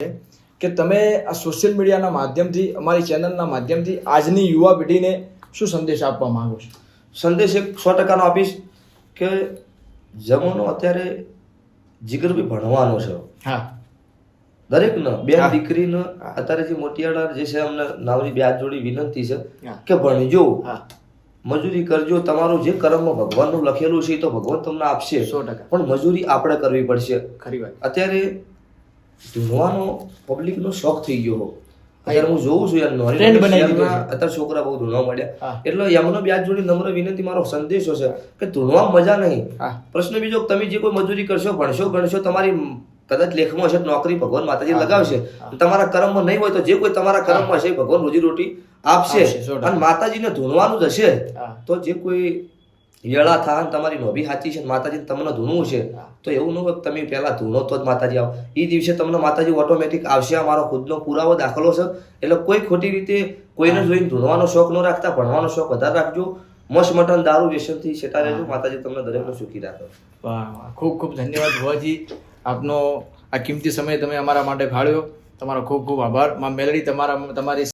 કે તમે આ સોશિયલ મીડિયાના માધ્યમથી અમારી ચેનલના માધ્યમથી આજની યુવા પેઢીને શું સંદેશ આપવા માંગો છો? સંદેશ એક 100% આપીશ કે જમાનો અત્યારે જીગરભાઈ ભણવાનો છે. હા, દરેકને બેન દીકરીને અત્યારે જે મોટિયાળા જે છે અમને નાવરી બે હાથ જોડી વિનંતી છે કે ભણજો, મજૂરી કરજો. તમારું જે કર્મમાં ભગવાનનું લખેલું છે એ તો ભગવાન તમને આપશે, 100%. પણ મજૂરી આપણે કરવી પડશે. ખરી વાત. અત્યારે ધૂણવાનો પબ્લિકનો શોખ થઈ ગયો. અત્યારે હું જોઉં છું યાર અત્યારે છોકરા બહુ ધૂણવા મળ્યા. એટલે એમનો બે હાથ જોડી નમ્ર વિનંતી, મારો સંદેશો છે કે ધૂણવામાં મજા નહીં. પ્રશ્ન બીજો, તમે જે કોઈ મજૂરી કરશો, ભણશો ગણશો, તમારી કદાચ લેખમાં હશે નોકરી ભગવાન માતાજી લગાવશે, તમારા કર્મમાં નહીં હોય તો જે કોઈ તમારા કર્મમાં હશે ભગવાન રોજી રોટી આપશે. અને માતાજીને ધૂણવાનું જ હશે તો જે કોઈ વેળા થાય તમારી નોભી સાચી છે, માતાજી તમને ધૂણવું છે, તો એવું ન હોય તમે પહેલા ધૂણો તો જ માતાજી આવો. એ દિવસે તમને માતાજી ઓટોમેટિક આવશે. આ મારો ખુદનો પુરાવો દાખલો છે. એટલે કોઈ ખોટી રીતે કોઈને જોઈને ધૂણવાનો શોખ ન રાખતા, ભણવાનો શોખ વધારે રાખજો. મસ્ત મટન દારૂ વ્યસનથી છેટા રહેજો. માતાજી તમને દરેકને સુખી રાખો. વાહ વાહ, ખૂબ ખૂબ ધન્યવાદ ભુવાજી. આપનો આ કિંમતી સમય તમે અમારા માટે ફાળવ્યો. તમારો ખૂબ ખૂબ આભાર. માં મેલડી તમારી